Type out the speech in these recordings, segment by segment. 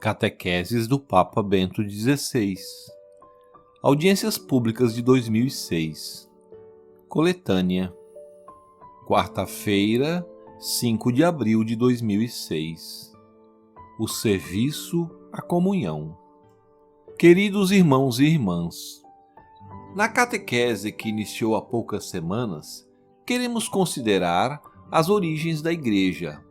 Catequeses do Papa Bento XVI. Audiências Públicas de 2006. Coletânea. Quarta-feira, 5 de abril de 2006. O serviço à comunhão. Queridos irmãos e irmãs, na catequese que iniciou há poucas semanas, queremos considerar as origens da Igreja,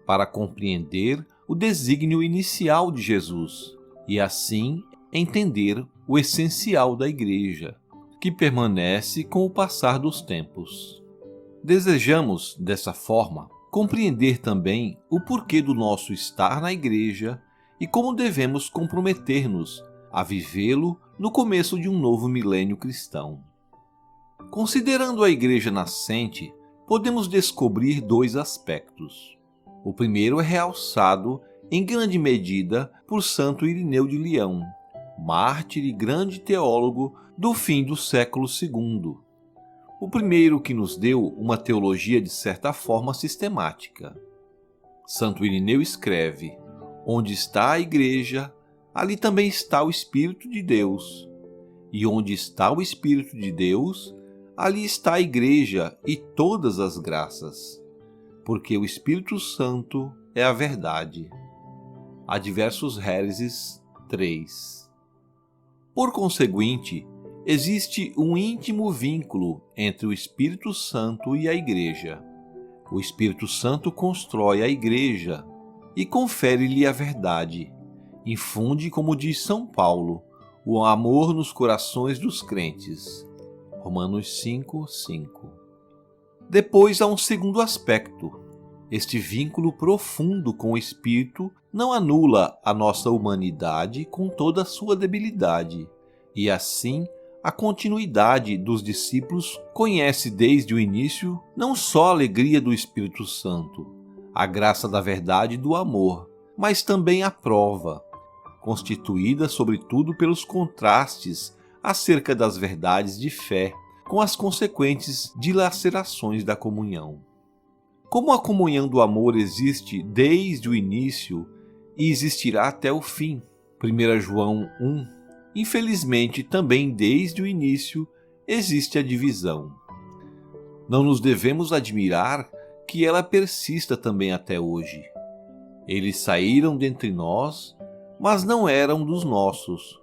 para compreender o desígnio inicial de Jesus e, assim, entender o essencial da Igreja, que permanece com o passar dos tempos. Desejamos, dessa forma, compreender também o porquê do nosso estar na Igreja e como devemos comprometer-nos a vivê-lo no começo de um novo milênio cristão. Considerando a Igreja nascente, podemos descobrir dois aspectos. O primeiro é realçado, em grande medida, por Santo Irineu de Leão, mártir e grande teólogo do fim do século II. O primeiro que nos deu uma teologia de certa forma sistemática. Santo Irineu escreve: onde está a Igreja, ali também está o Espírito de Deus. E onde está o Espírito de Deus, ali está a Igreja e todas as graças. Porque o Espírito Santo é a verdade. Adversos Héreses 3. Por conseguinte, existe um íntimo vínculo entre o Espírito Santo e a Igreja. O Espírito Santo constrói a Igreja e confere-lhe a verdade. Infunde, como diz São Paulo, o amor nos corações dos crentes. Romanos 5:5. Depois há um segundo aspecto. Este vínculo profundo com o Espírito não anula a nossa humanidade com toda a sua debilidade, e assim a continuidade dos discípulos conhece desde o início não só a alegria do Espírito Santo, a graça da verdade e do amor, mas também a prova, constituída sobretudo pelos contrastes acerca das verdades de fé, com as consequentes dilacerações da comunhão. Como a comunhão do amor existe desde o início e existirá até o fim, 1 João 1, infelizmente também desde o início existe a divisão. Não nos devemos admirar que ela persista também até hoje. Eles saíram dentre nós, mas não eram dos nossos,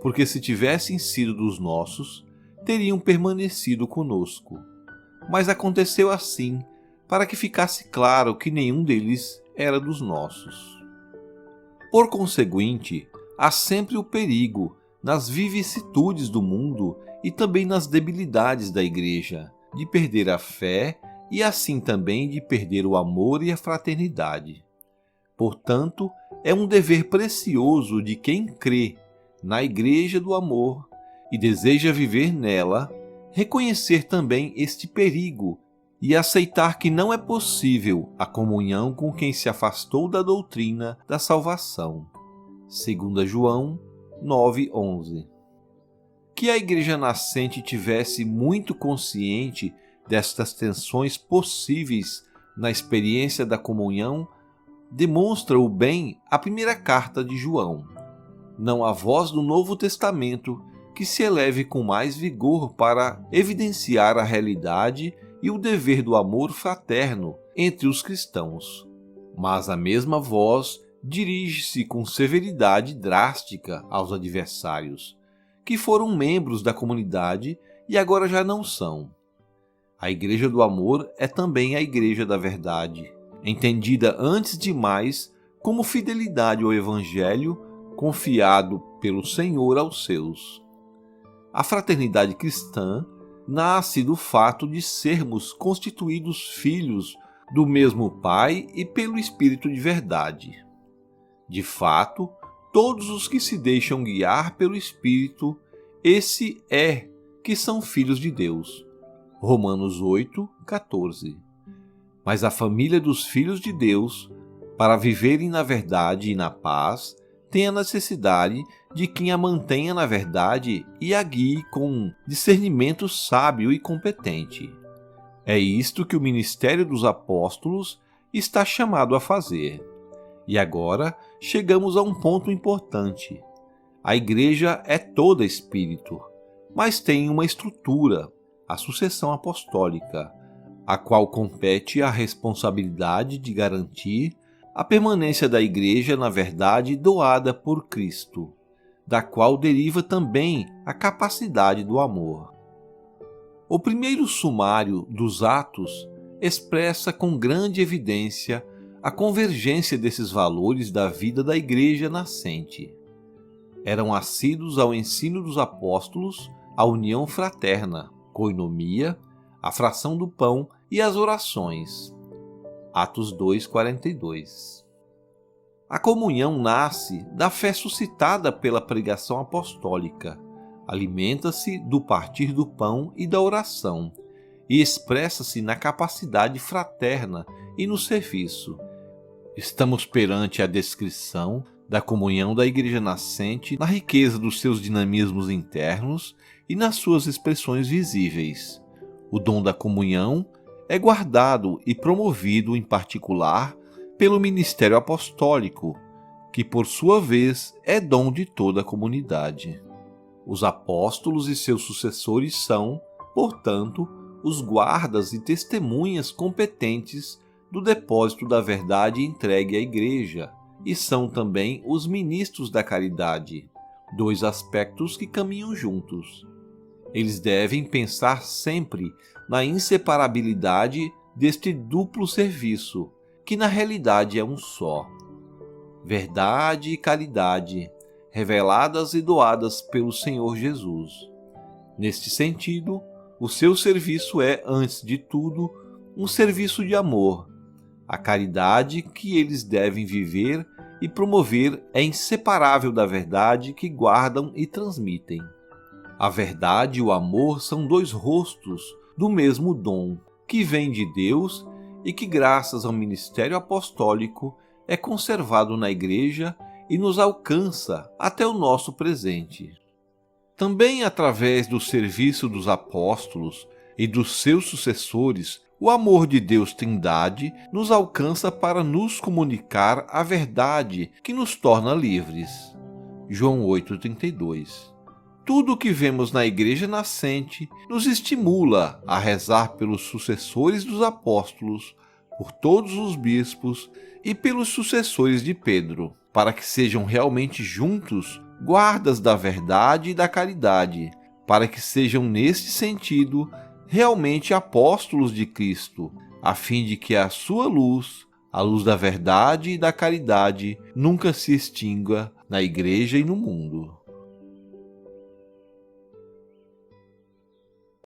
porque se tivessem sido dos nossos, teriam permanecido conosco. Mas aconteceu assim, para que ficasse claro que nenhum deles era dos nossos. Por conseguinte, há sempre o perigo nas vicissitudes do mundo e também nas debilidades da Igreja, de perder a fé e assim também de perder o amor e a fraternidade. Portanto, é um dever precioso de quem crê na Igreja do amor e deseja viver nela, reconhecer também este perigo e aceitar que não é possível a comunhão com quem se afastou da doutrina da salvação. 2 João 9:11. Que a Igreja nascente tivesse muito consciente destas tensões possíveis na experiência da comunhão demonstra o bem a primeira carta de João. Não há voz do Novo Testamento que se eleve com mais vigor para evidenciar a realidade e o dever do amor fraterno entre os cristãos. Mas a mesma voz dirige-se com severidade drástica aos adversários, que foram membros da comunidade e agora já não são. A Igreja do Amor é também a Igreja da Verdade, entendida antes de mais como fidelidade ao Evangelho confiado pelo Senhor aos seus. A fraternidade cristã nasce do fato de sermos constituídos filhos do mesmo Pai e pelo Espírito de verdade. De fato, todos os que se deixam guiar pelo Espírito, esse é que são filhos de Deus. Romanos 8:14. Mas a família dos filhos de Deus, para viverem na verdade e na paz, tem a necessidade de quem a mantenha na verdade e a guie com discernimento sábio e competente. É isto que o ministério dos apóstolos está chamado a fazer. E agora chegamos a um ponto importante. A igreja é toda espírito, mas tem uma estrutura, a sucessão apostólica, a qual compete a responsabilidade de garantir a permanência da igreja na verdade doada por Cristo, da qual deriva também a capacidade do amor. O primeiro sumário dos Atos expressa com grande evidência a convergência desses valores da vida da igreja nascente. Eram assíduos ao ensino dos apóstolos, a união fraterna, coinomia, a fração do pão e as orações. Atos 2:42. A comunhão nasce da fé suscitada pela pregação apostólica, alimenta-se do partir do pão e da oração, e expressa-se na capacidade fraterna e no serviço. Estamos perante a descrição da comunhão da igreja nascente na riqueza dos seus dinamismos internos e nas suas expressões visíveis. O dom da comunhão é guardado e promovido em particular pelo ministério apostólico, que por sua vez é dom de toda a comunidade. Os apóstolos e seus sucessores são, portanto, os guardas e testemunhas competentes do depósito da verdade entregue à igreja, e são também os ministros da caridade, dois aspectos que caminham juntos. Eles devem pensar sempre na inseparabilidade deste duplo serviço, que na realidade é um só. Verdade e caridade, reveladas e doadas pelo Senhor Jesus. Neste sentido, o seu serviço é, antes de tudo, um serviço de amor. A caridade que eles devem viver e promover é inseparável da verdade que guardam e transmitem. A verdade e o amor são dois rostos do mesmo dom, que vem de Deus e que, graças ao ministério apostólico, é conservado na Igreja e nos alcança até o nosso presente. Também através do serviço dos apóstolos e dos seus sucessores, o amor de Deus Trindade nos alcança para nos comunicar a verdade que nos torna livres. João 8,32. Tudo o que vemos na Igreja nascente nos estimula a rezar pelos sucessores dos apóstolos, por todos os bispos e pelos sucessores de Pedro, para que sejam realmente juntos guardas da verdade e da caridade, para que sejam, neste sentido, realmente apóstolos de Cristo, a fim de que a sua luz, a luz da verdade e da caridade, nunca se extinga na Igreja e no mundo.